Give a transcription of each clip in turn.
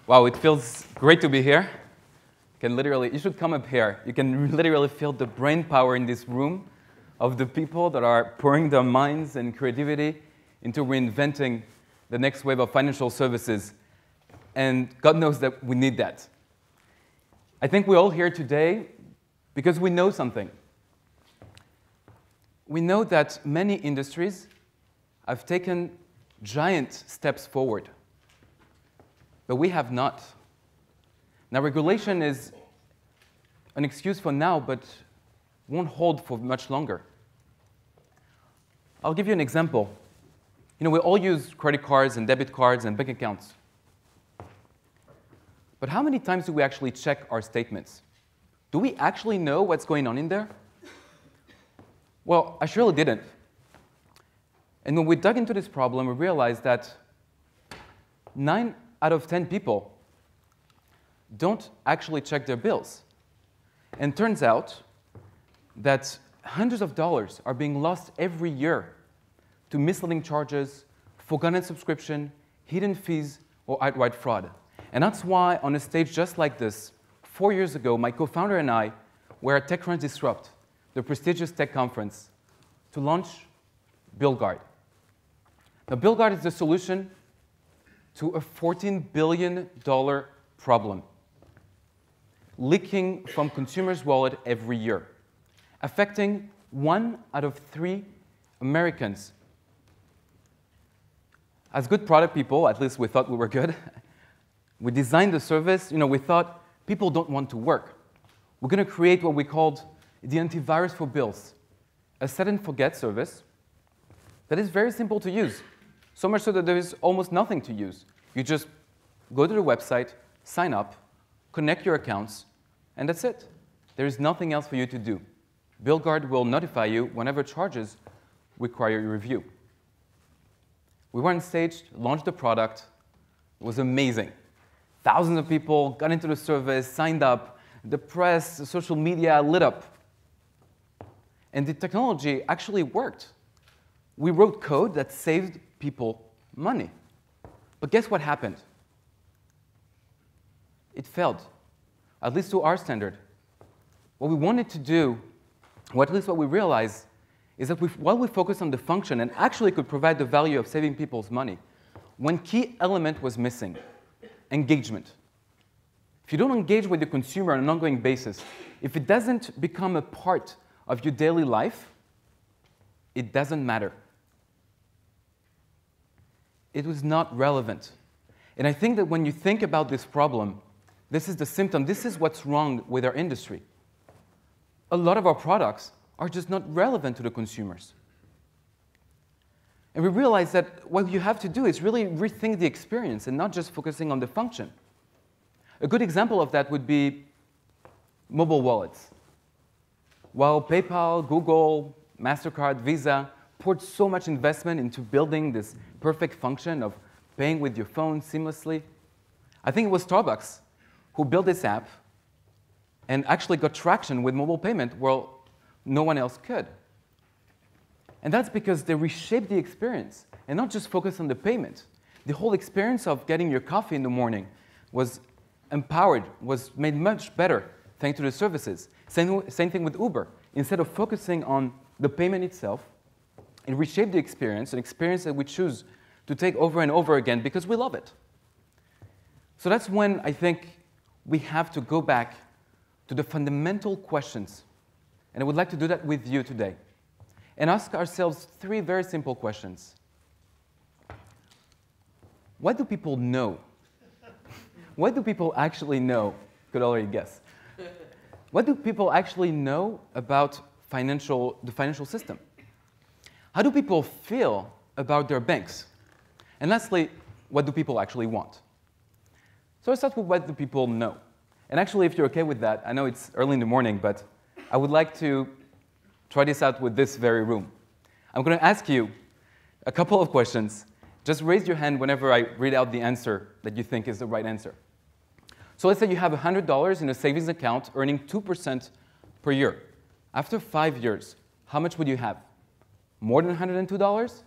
Wow, it feels great to be here. You should come up here. You can literally feel the brain power in this room of the people that are pouring their minds and creativity into reinventing the next wave of financial services. And God knows that we need that. I think we're all here today because we know something. We know that many industries have taken giant steps forward, but we have not. Now, regulation is an excuse for now, but won't hold for much longer. I'll give you an example. We all use credit cards and debit cards and bank accounts. But how many times do we actually check our statements? Do we actually know what's going on in there? Well, I surely didn't. And when we dug into this problem, we realized that 9 out of 10 people don't actually check their bills. And turns out that hundreds of dollars are being lost every year to misleading charges, forgotten subscription, hidden fees, or outright fraud. And that's why, on a stage just like this, 4 years ago, my co-founder and I were at TechCrunch Disrupt, the prestigious tech conference, to launch BillGuard. Now, BillGuard is the solution to a $14 billion problem, leaking from consumers' wallet every year, affecting 1 out of 3 Americans. As good product people, at least we thought we were good, we designed the service. We thought people don't want to work. We're going to create what we called the antivirus for bills, a set and forget service that is very simple to use, so much so that there is almost nothing to use. You just go to the website, sign up, connect your accounts, and that's it. There is nothing else for you to do. BillGuard will notify you whenever charges require your review. We went on stage, launched the product. It was amazing. Thousands of people got into the service, signed up. The press, the social media lit up. And the technology actually worked. We wrote code that saved people money. But guess what happened? It failed, at least to our standard. What we wanted to do, or at least what we realized, is that while we focused on the function and actually could provide the value of saving people's money, one key element was missing: engagement. If you don't engage with the consumer on an ongoing basis, if it doesn't become a part of your daily life, it doesn't matter. It was not relevant. And I think that when you think about this problem, this is the symptom. This is what's wrong with our industry. A lot of our products are just not relevant to the consumers. And we realized that what you have to do is really rethink the experience and not just focusing on the function. A good example of that would be mobile wallets. While PayPal, Google, MasterCard, Visa poured so much investment into building this perfect function of paying with your phone seamlessly, I think it was Starbucks who built this app and actually got traction with mobile payment where no one else could. And that's because they reshaped the experience and not just focused on the payment. The whole experience of getting your coffee in the morning was empowered, was made much better thanks to the services. Same thing with Uber. Instead of focusing on the payment itself, it reshaped the experience, an experience that we choose to take over and over again because we love it. So that's when I think we have to go back to the fundamental questions. And I would like to do that with you today. And ask ourselves 3 very simple questions. What do people know? What do people actually know? Could already guess. What do people actually know about the financial system? How do people feel about their banks? And lastly, what do people actually want? So let's start with what do people know. And actually, if you're OK with that, I know it's early in the morning, but I would like to try this out with this very room. I'm going to ask you a couple of questions. Just raise your hand whenever I read out the answer that you think is the right answer. So let's say you have $100 in a savings account earning 2% per year. After 5 years, how much would you have? More than $102?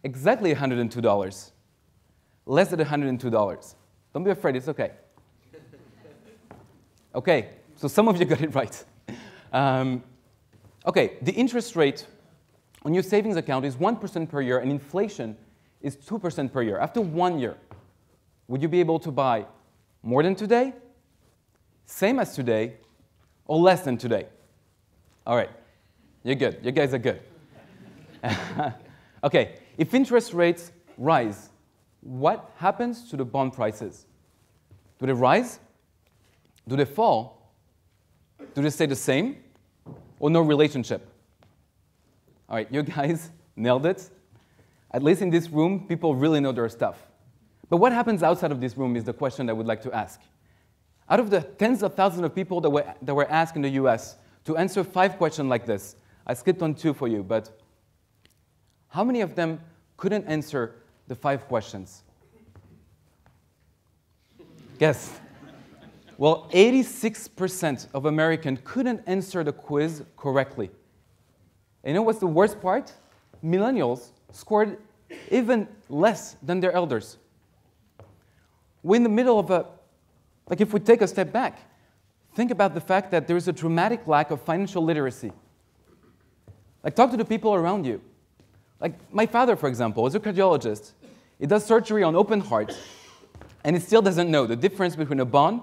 Exactly $102. Less than $102. Don't be afraid, it's okay. Okay, so some of you got it right. Okay, the interest rate on your savings account is 1% per year, and inflation is 2% per year. After 1 year, would you be able to buy more than today, same as today, or less than today? All right, you're good. You guys are good. Okay, if interest rates rise, what happens to the bond prices? Do they rise? Do they fall? Do they stay the same? Or no relationship? All right, you guys nailed it. At least in this room, people really know their stuff. But what happens outside of this room is the question I would like to ask. Out of the tens of thousands of people that were asked in the US to answer 5 questions like this, I skipped on 2 for you, but how many of them couldn't answer the 5 questions? Guess. Well, 86% of Americans couldn't answer the quiz correctly. And you know what's the worst part? Millennials scored even less than their elders. We're in the middle of like if we take a step back, think about the fact that there is a dramatic lack of financial literacy. Like talk to the people around you. Like my father, for example, is a cardiologist. He does surgery on open heart, and he still doesn't know the difference between a bond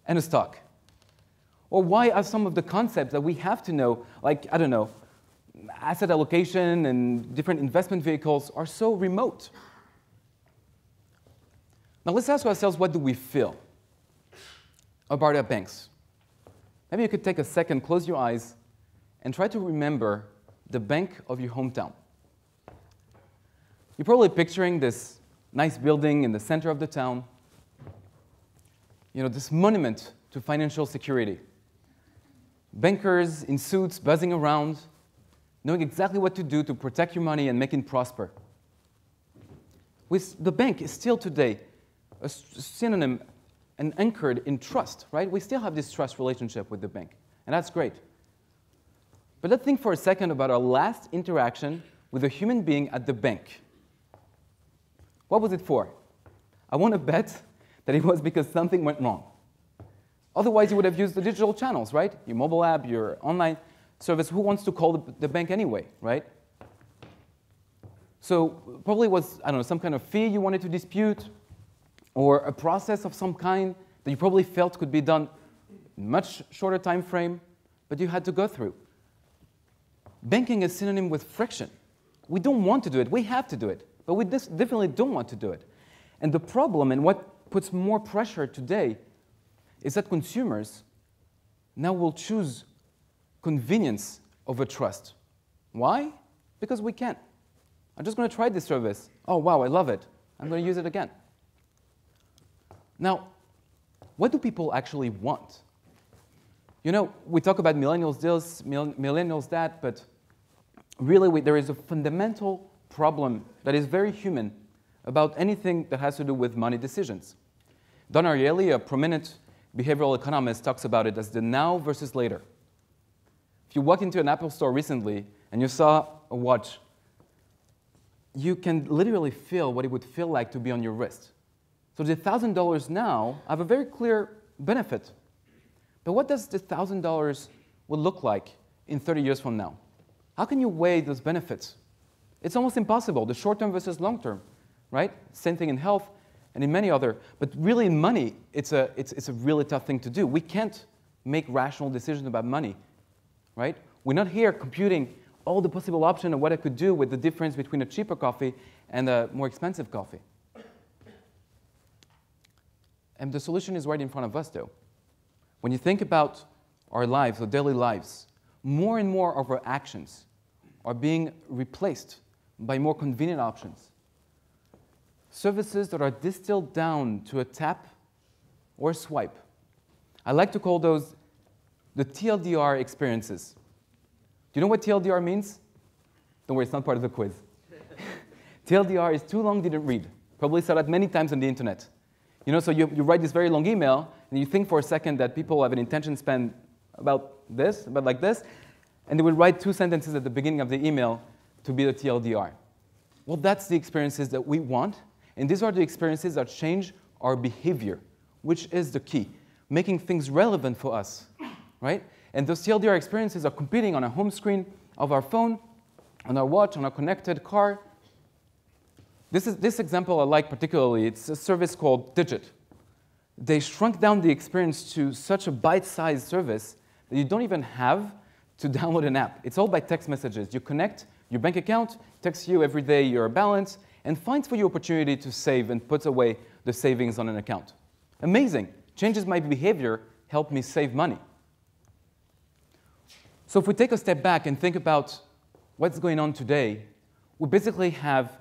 and a stock. Or why are some of the concepts that we have to know, like, I don't know, asset allocation and different investment vehicles are so remote? Now let's ask ourselves, what do we feel about our banks? Maybe you could take a second, close your eyes, and try to remember the bank of your hometown. You're probably picturing this nice building in the center of the town, you know, this monument to financial security. Bankers in suits buzzing around, knowing exactly what to do to protect your money and make it prosper. The bank is still today a synonym and anchored in trust, right? We still have this trust relationship with the bank, and that's great. But let's think for a second about our last interaction with a human being at the bank. What was it for? I want to bet that it was because something went wrong. Otherwise, you would have used the digital channels, right? Your mobile app, your online service. Who wants to call the bank anyway, right? So probably was, I don't know, some kind of fee you wanted to dispute, or a process of some kind that you probably felt could be done in much shorter time frame, but you had to go through. Banking is synonym with friction. We don't want to do it. We have to do it, but we definitely don't want to do it. And the problem, and what puts more pressure today, is that consumers now will choose convenience over trust. Why? Because we can. I'm just going to try this service. Oh, wow, I love it. I'm going to use it again. Now, what do people actually want? You know, we talk about millennials this, millennials that, but really there is a fundamental problem that is very human about anything that has to do with money decisions. Don Ariely, a prominent behavioral economist, talks about it as the now versus later. If you walk into an Apple store recently and you saw a watch, you can literally feel what it would feel like to be on your wrist. So the $1,000 now have a very clear benefit. But what does the $1,000 will look like in 30 years from now? How can you weigh those benefits? It's almost impossible, the short term versus long term, right? Same thing in health and in many other. But really in money, it's a really tough thing to do. We can't make rational decisions about money, right? We're not here computing all the possible options of what I could do with the difference between a cheaper coffee and a more expensive coffee. And the solution is right in front of us, though. When you think about our lives, our daily lives, more and more of our actions are being replaced by more convenient options. Services that are distilled down to a tap or a swipe. I like to call those the TLDR experiences. Do you know what TLDR means? Don't worry, it's not part of the quiz. TLDR is too long, didn't read. Probably saw that many times on the internet. You know, so you write this very long email, and you think for a second that people have an intention span about this, about like this, and they will write 2 sentences at the beginning of the email to be the TLDR. Well, that's the experiences that we want, and these are the experiences that change our behavior, which is the key, making things relevant for us, right? And those TLDR experiences are competing on a home screen of our phone, on our watch, on our connected car. This example I like particularly. It's a service called Digit. They shrunk down the experience to such a bite-sized service that you don't even have to download an app. It's all by text messages. You connect your bank account, texts you every day your balance, and finds for you opportunity to save and puts away the savings on an account. Amazing. Changes my behavior, help me save money. So if we take a step back and think about what's going on today, we basically have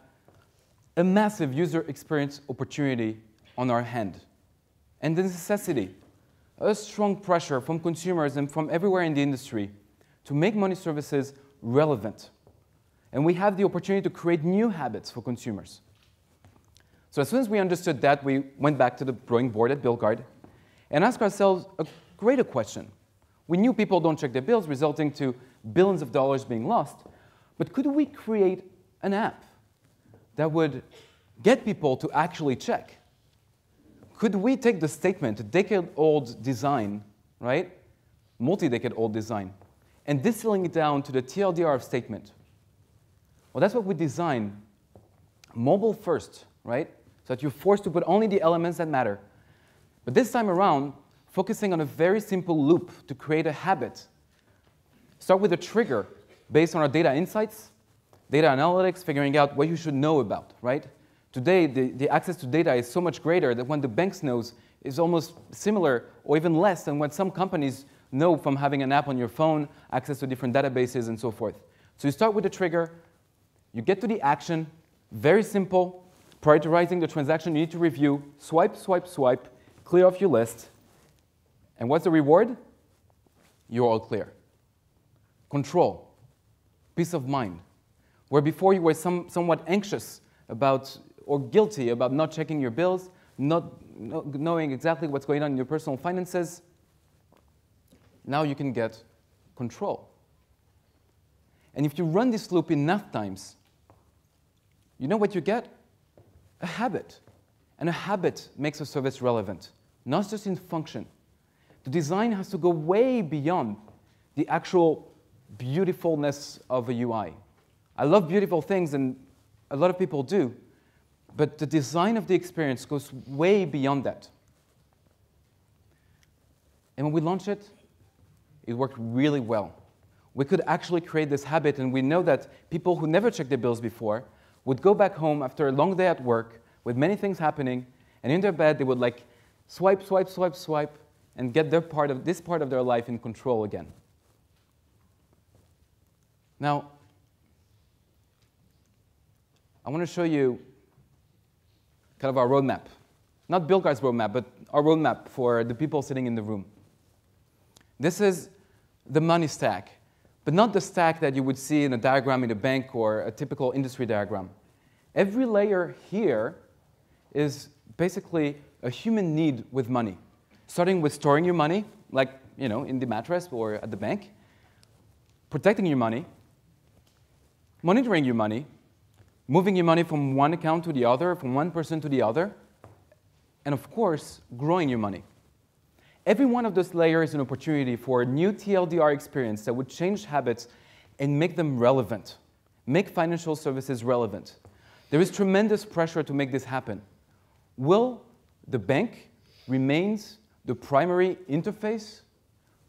a massive user experience opportunity on our hand. And the necessity, a strong pressure from consumers and from everywhere in the industry to make money services relevant. And we have the opportunity to create new habits for consumers. So as soon as we understood that, we went back to the drawing board at BillGuard and asked ourselves a greater question. We knew people don't check their bills, resulting to billions of dollars being lost. But could we create an app that would get people to actually check? Could we take the statement, a decade-old design, right, multi-decade-old design, and distilling it down to the TLDR statement? Well, that's what we designed, mobile first, right, so that you're forced to put only the elements that matter. But this time around, focusing on a very simple loop to create a habit. Start with a trigger based on our data insights, data analytics, figuring out what you should know about, right? Today, the access to data is so much greater that what the banks knows is almost similar or even less than what some companies know from having an app on your phone, access to different databases, and so forth. So you start with the trigger, you get to the action, very simple, prioritizing the transaction you need to review, swipe, swipe, swipe, clear off your list. And what's the reward? You're all clear. Control, peace of mind. Where before you were somewhat anxious about or guilty about not checking your bills, not knowing exactly what's going on in your personal finances, now you can get control. And if you run this loop enough times, you know what you get? A habit. And a habit makes a service relevant, not just in function. The design has to go way beyond the actual beautifulness of a UI. I love beautiful things, and a lot of people do, but the design of the experience goes way beyond that. And when we launched it, it worked really well. We could actually create this habit, and we know that people who never checked their bills before would go back home after a long day at work with many things happening, and in their bed they would like swipe, swipe, swipe, swipe, and get this part of their life in control again. Now, I want to show you kind of our roadmap. Not BillGuard's roadmap, but our roadmap for the people sitting in the room. This is the money stack, but not the stack that you would see in a diagram in a bank or a typical industry diagram. Every layer here is basically a human need with money, starting with storing your money, like in the mattress or at the bank, protecting your money, monitoring your money, moving your money from one account to the other, from one person to the other, and of course, growing your money. Every one of those layers is an opportunity for a new TLDR experience that would change habits and make them relevant, make financial services relevant. There is tremendous pressure to make this happen. Will the bank remain the primary interface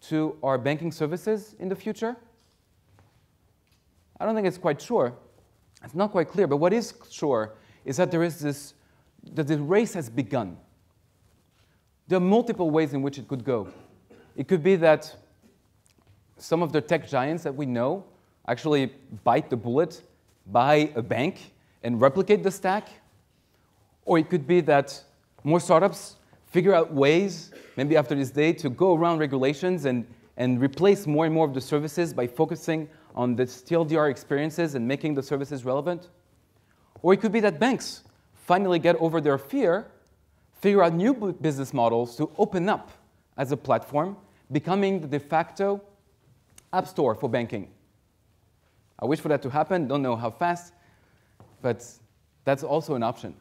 to our banking services in the future? I don't think it's quite sure. It's not quite clear, but what is sure is that that the race has begun. There are multiple ways in which it could go. It could be that some of the tech giants that we know actually bite the bullet, buy a bank, and replicate the stack. Or it could be that more startups figure out ways, maybe after this day, to go around regulations and replace more and more of the services by focusing on the TLDR experiences and making the services relevant. Or it could be that banks finally get over their fear, figure out new business models to open up as a platform, becoming the de facto app store for banking. I wish for that to happen, don't know how fast, but that's also an option.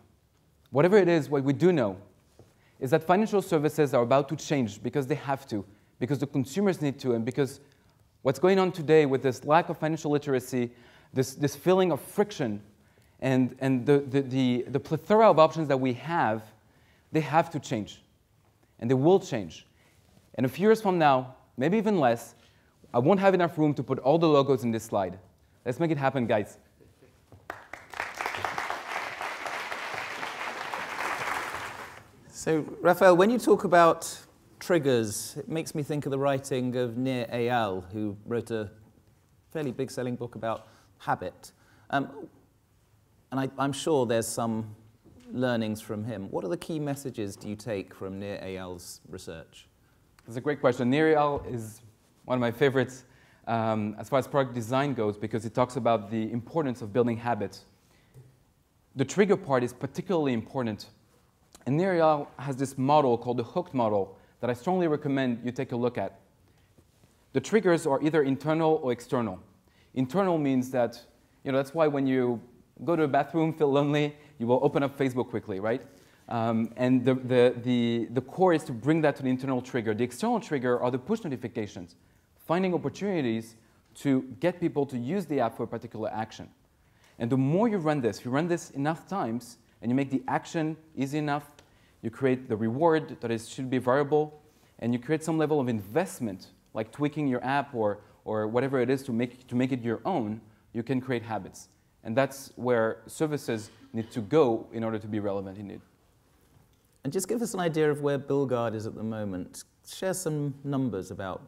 Whatever it is, what we do know is that financial services are about to change because they have to, because the consumers need to, and because what's going on today with this lack of financial literacy, this feeling of friction, and the plethora of options that we have, they have to change. And they will change. And a few years from now, maybe even less, I won't have enough room to put all the logos in this slide. Let's make it happen, guys. So, Raphael, when you talk about triggers, it makes me think of the writing of Nir Eyal, who wrote a fairly big-selling book about habit. And I'm sure there's some learnings from him. What are the key messages do you take from Nir Eyal's research? That's a great question. Nir Eyal is one of my favorites as far as product design goes, because it talks about the importance of building habits. The trigger part is particularly important. And Nir Eyal has this model called the hooked model that I strongly recommend you take a look at. The triggers are either internal or external. Internal means that, that's why when you go to the bathroom, feel lonely, you will open up Facebook quickly, right? And the core is to bring that to the internal trigger. The external trigger are the push notifications, finding opportunities to get people to use the app for a particular action. And the more you run this enough times, and you make the action easy enough, you create the reward that should be variable, and you create some level of investment, like tweaking your app or whatever it is to make it your own, you can create habits. And that's where services need to go in order to be relevant indeed. And just give us an idea of where BillGuard is at the moment. Share some numbers about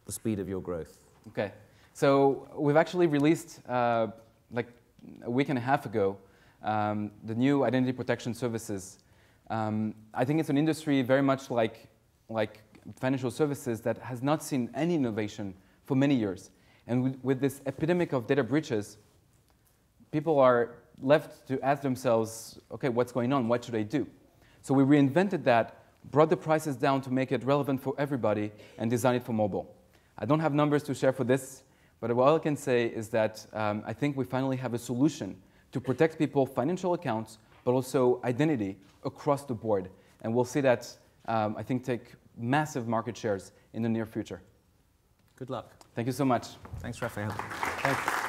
the speed of your growth. Okay. So we've actually released, like a week and a half ago, the new identity protection services. I think it's an industry very much like financial services that has not seen any innovation for many years. And with this epidemic of data breaches, people are left to ask themselves, okay, what's going on? What should I do? So we reinvented that, brought the prices down to make it relevant for everybody, and designed it for mobile. I don't have numbers to share for this, but all I can say is that I think we finally have a solution to protect people's financial accounts, but also identity across the board. And we'll see that, I think, take massive market shares in the near future. Good luck. Thank you so much. Thanks, Raphael. Thanks.